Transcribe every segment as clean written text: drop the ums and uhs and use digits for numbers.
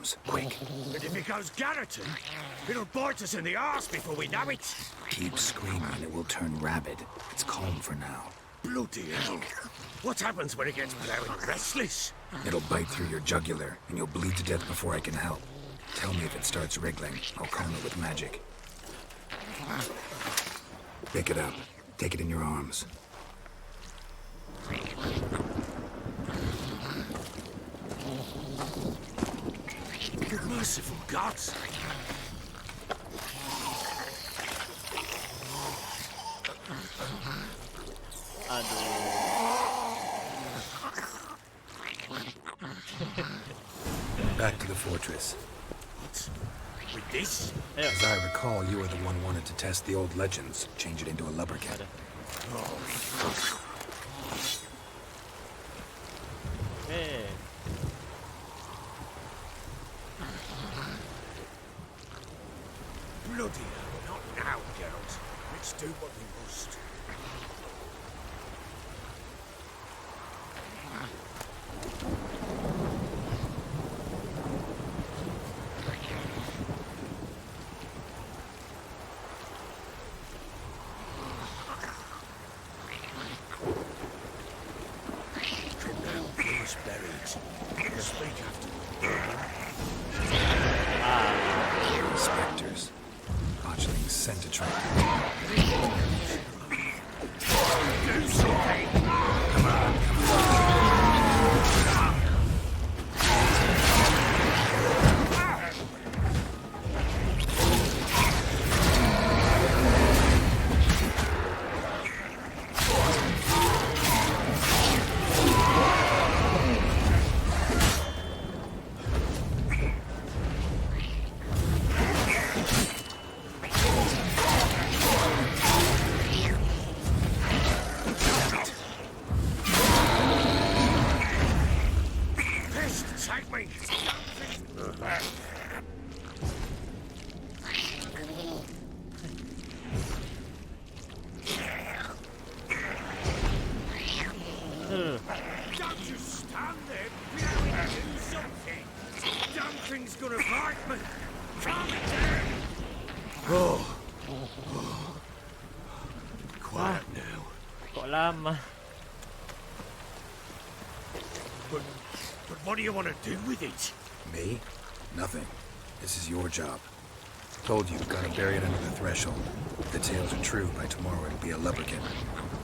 arms, quick. And if it goes garroting, it'll bite us in the arse before we know it. Keep screaming, it will turn rabid. It's calm for now. Bloody hell. What happens when it gets plowing restless? It'll bite through your jugular, and you'll bleed to death before I can help. Tell me if it starts wriggling. I'll calm it with magic. Pick it up. Take it in your arms. Good merciful gods. Back to the fortress. What? With this? As I recall, you were the one wanted to test the old legends, change it into a lubberkin. Oh, fuck. Bloody hell, not now, Geralt. Let's do what we must. Come now, please, berries. Speak after me. Spectres. Botchlings sent to try. Do something! Take me! Don't just stand there, blowing, do something! Damn thing's gonna bite me! Calm it down! Oh. Quiet now. Kok lama? But what do you want to do with it? Me? Nothing. This is your job. Told you, gotta bury it under the threshold. If the tales are true, by tomorrow it'll be a lubberkin.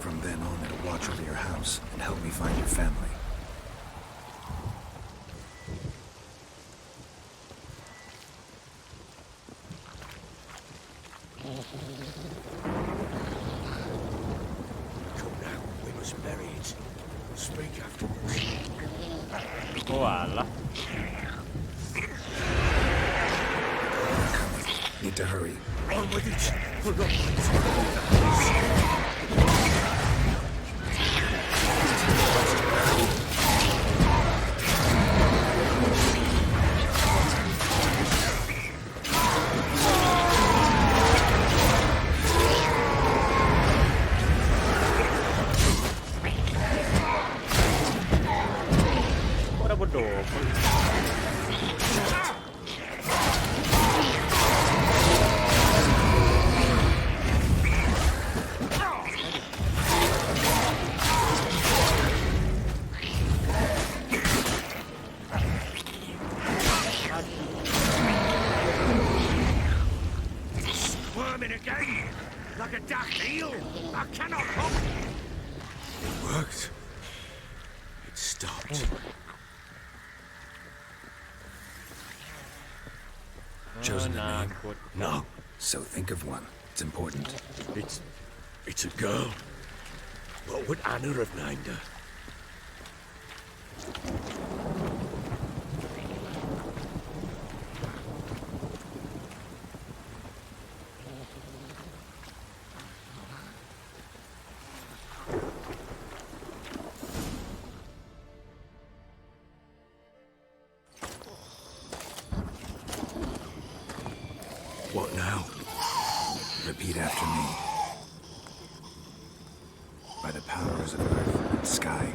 From then on, it'll watch over your house and help me find your family. Come now, we must bury it. Speak afterwards. Oh alah. Need to hurry. On with it! For not Ora bodoh. squirming again! Like a daft eel! I cannot help it! It worked. It stopped. Chosen a name? Nakut. No, So think of one. It's important. it's a girl. What would Anna have named her? What now? Repeat after me. By the powers of earth and sky.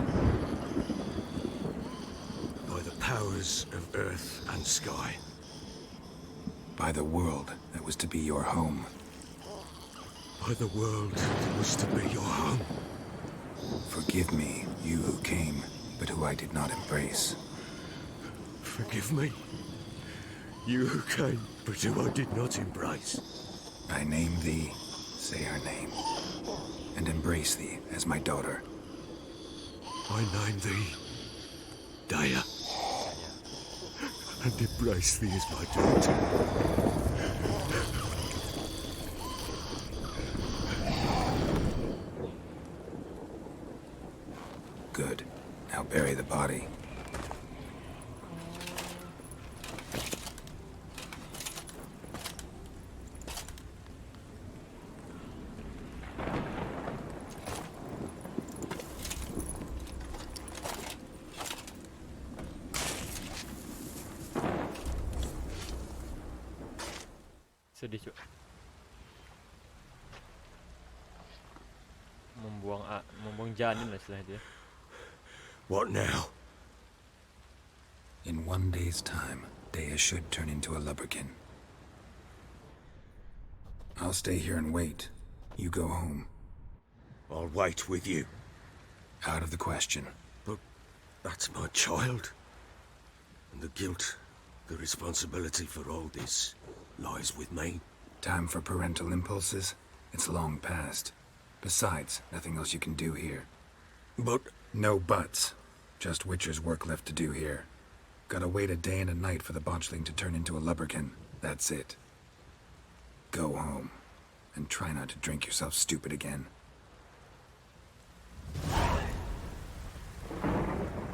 By the powers of earth and sky. By the world that was to be your home. By the world that was to be your home. Forgive me, you who came, but who I did not embrace. Forgive me, you who came, but who I did not embrace. I name thee, say her name, and embrace thee as my daughter. I name thee Daya, and embrace thee as my daughter. Good. Now bury the body. Sedih cuk. Membuang janin lah istilah dia. What now? In 1 day's time, Dea should turn into a lubberkin. I'll stay here and wait. You go home. I'll wait with you. Out of the question. But that's my child. And the guilt, the responsibility for all this lies with me. Time for parental impulses? It's long past. Besides, nothing else you can do here. But No buts. Just Witcher's work left to do here. Gotta wait a day and a night for the botchling to turn into a lubberkin. That's it. Go home. And try not to drink yourself stupid again.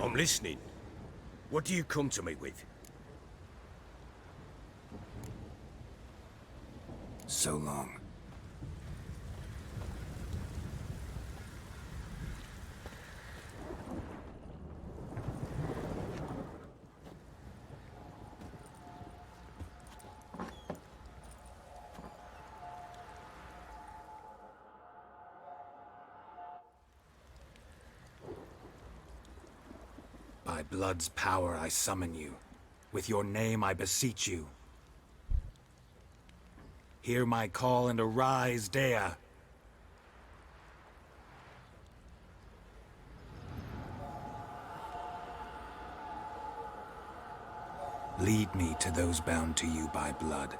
I'm listening. What do you come to me with? So long. By blood's power I summon you. With your name I beseech you. Hear my call and arise, Dea. Lead me to those bound to you by blood.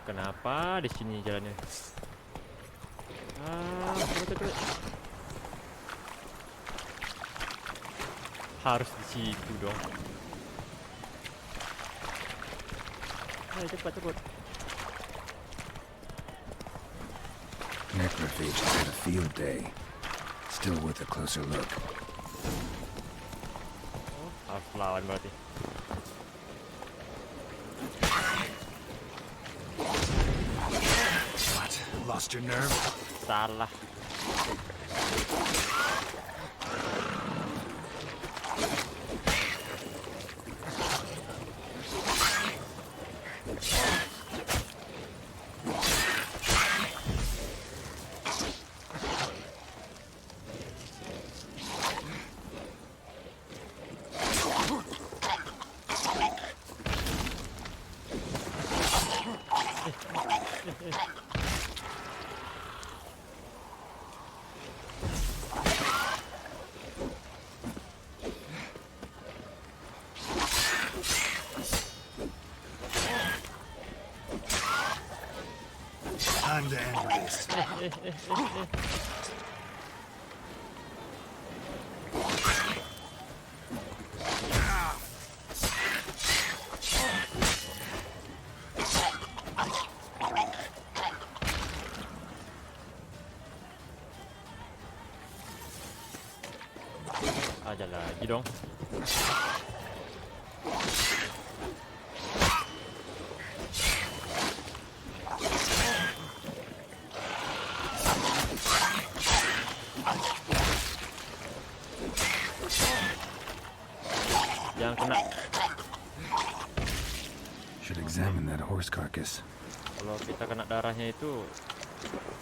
Kenapa di sini jalannya? Cepet. Harus di situ dong. Ayo cepat. Necrophage has had a field day. Still worth a closer look. Harus lawan berarti. What? Lost your nerve? Salah. Time to end this. Ada lagi dong. Jangan kena. Should examine that horse carcass. Kalau kita kena darahnya itu,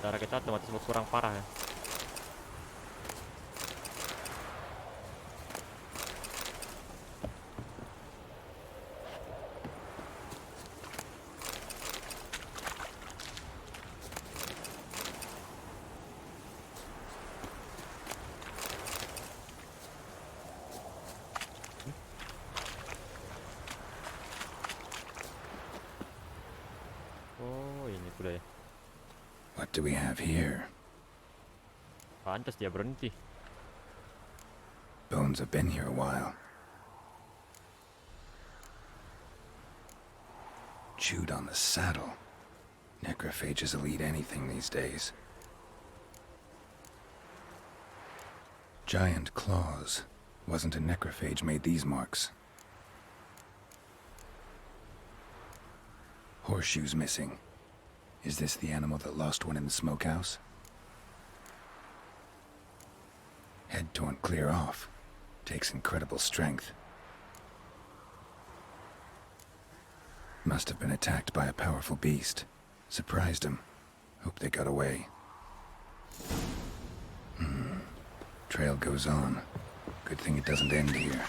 darah kita otomatis berkurang parah ya. Oh, ini kuda ya. What do we have here? Pantas dia berhenti. Bones have been here a while. Chewed on the saddle. Necrophages will eat anything these days. Giant claws. Wasn't a necrophage made these marks. Horseshoes missing. Is this the animal that lost one in the smokehouse? Head torn clear off. Takes incredible strength. Must have been attacked by a powerful beast. Surprised him. Hope they got away. Trail goes on. Good thing it doesn't end here.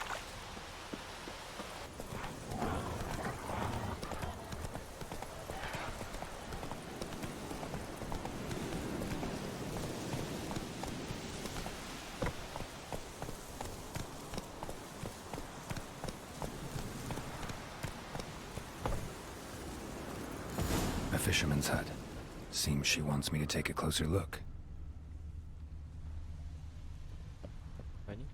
A fisherman's hut. Seems she wants me to take a closer look. Apa ini?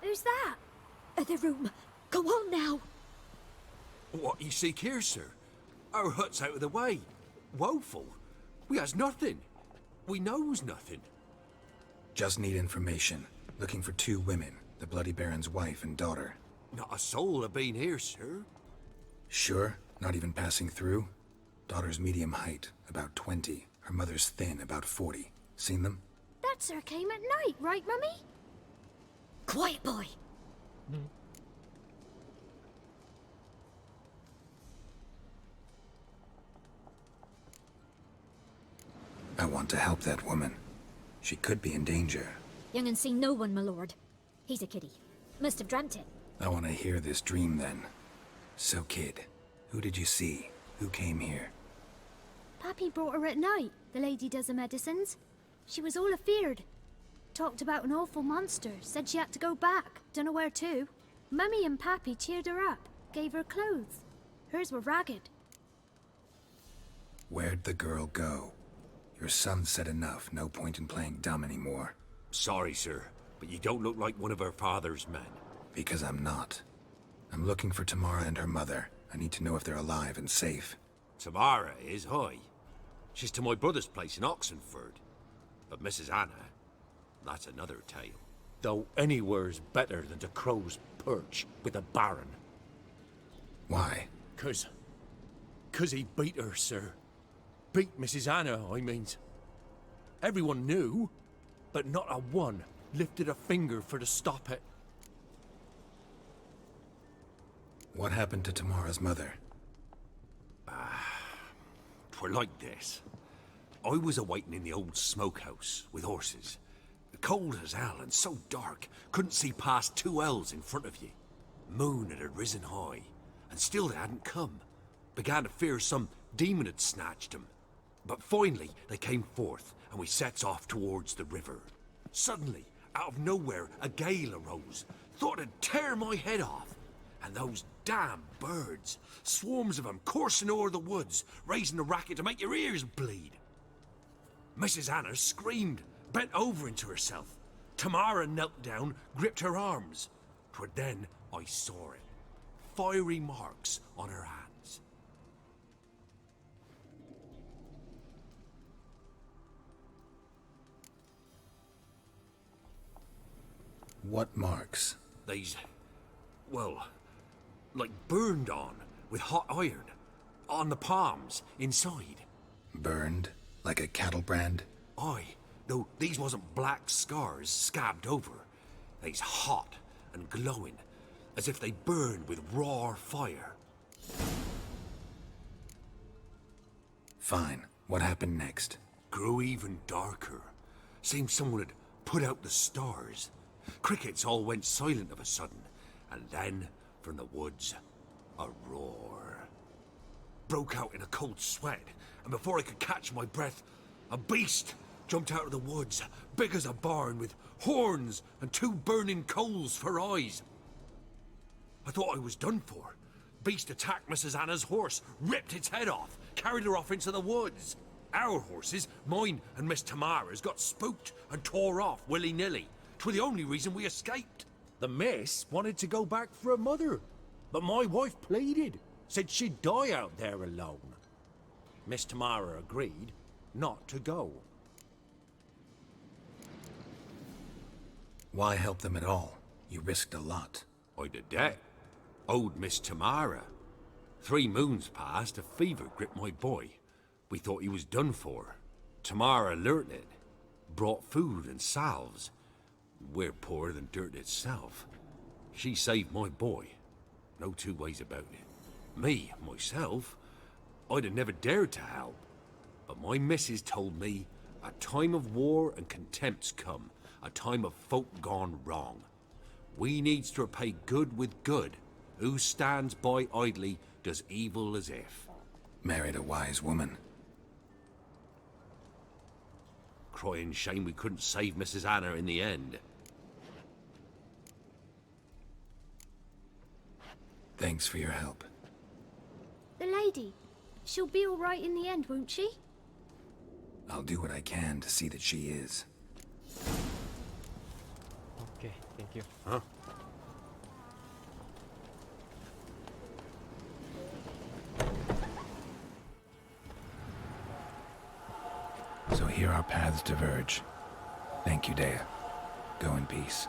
Who's that? The room. Go on now. What you seek here, sir? Our hut's out of the way. Woeful. We has nothing. We knows nothing. Just need information. Looking for two women. The Bloody Baron's wife and daughter. Not a soul have been here, sir. Sure? Not even passing through? Daughter's medium height, about 20. Her mother's thin, about 40. Seen them? That sir came at night, right, Mummy? Quiet, boy. I want to help that woman. She could be in danger. Young and seen no one, my lord. He's a kiddie. Must have dreamt it. I want to hear this dream then. So, kid, who did you see? Who came here? Pappy brought her at night. The lady does the medicines. She was all afeared. Talked about an awful monster. Said she had to go back. Dunno where to. Mummy and Pappy cheered her up. Gave her clothes. Hers were ragged. Where'd the girl go? Your son said enough. No point in playing dumb anymore. Sorry, sir, but you don't look like one of our father's men. Because I'm not. I'm looking for Tamara and her mother. I need to know if they're alive and safe. Tamara is, hoy. She's to my brother's place in Oxenford. But Mrs. Anna, that's another tale. Though anywhere's better than to crow's perch with a baron. Why? 'Cause he beat her, sir. Beat Mrs. Anna, I means. Everyone knew, but not a one lifted a finger for to stop it. What happened to Tamara's mother? 'Twere like this. I was awaiting in the old smokehouse with horses. Cold as hell and so dark, couldn't see past 2 ells in front of ye. Moon had risen high, and still they hadn't come. Began to fear some demon had snatched them. But finally they came forth, and we sets off towards the river. Suddenly, out of nowhere, a gale arose. Thought it'd tear my head off. And those damn birds, swarms of them coursing o'er the woods, raising a racket to make your ears bleed. Mrs. Anna screamed, bent over into herself. Tamara knelt down, gripped her arms. 'Twere then I saw it. Fiery marks on her hands. What marks? They's, well, like burned on with hot iron. On the palms, inside. Burned? Like a cattle brand? Aye, though these wasn't black scars scabbed over. They's hot and glowing, as if they burned with raw fire. Fine. What happened next? Grew even darker. Seemed someone had put out the stars. Crickets all went silent of a sudden, and then, from the woods, a roar. Broke out in a cold sweat, and before I could catch my breath, a beast jumped out of the woods, big as a barn, with horns and 2 burning coals for eyes. I thought I was done for. Beast attacked Mrs. Anna's horse, ripped its head off, carried her off into the woods. Our horses, mine and Miss Tamara's, got spooked and tore off willy-nilly. 'Twere the only reason we escaped. The miss wanted to go back for her mother, but my wife pleaded, said she'd die out there alone. Miss Tamara agreed not to go. Why help them at all? You risked a lot. I did that. Owed Miss Tamara. 3 moons passed, a fever gripped my boy. We thought he was done for. Tamara learnt it. Brought food and salves. We're poorer than dirt itself. She saved my boy. No 2 ways about it. Me, myself, I'd have never dared to help. But my missus told me a time of war and contempt's come. A time of folk gone wrong. We needs to repay good with good. Who stands by idly does evil as if. Married a wise woman. Crying shame we couldn't save Mrs. Anna in the end. Thanks for your help. The lady. She'll be all right in the end, won't she? I'll do what I can to see that she is. Oke, thank you. Huh? So here our paths diverge. Thank you, Dea. Go in peace.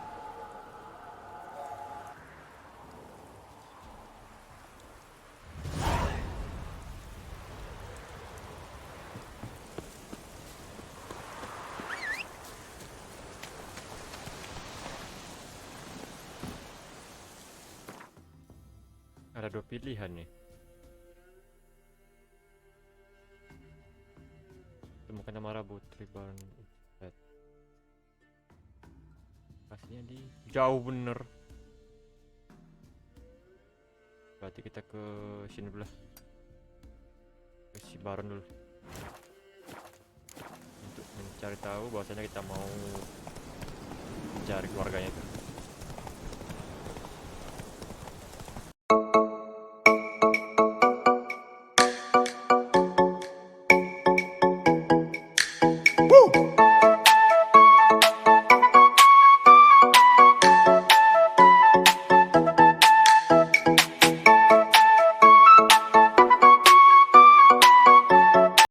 Ada 2 pilihan nih. Temukan Tamara Putri Barn. Pastinya di jauh bener. Berarti kita ke sini dulu lah. Ke si Baron dulu. Untuk mencari tahu bahwasanya kita mau mencari keluarganya itu.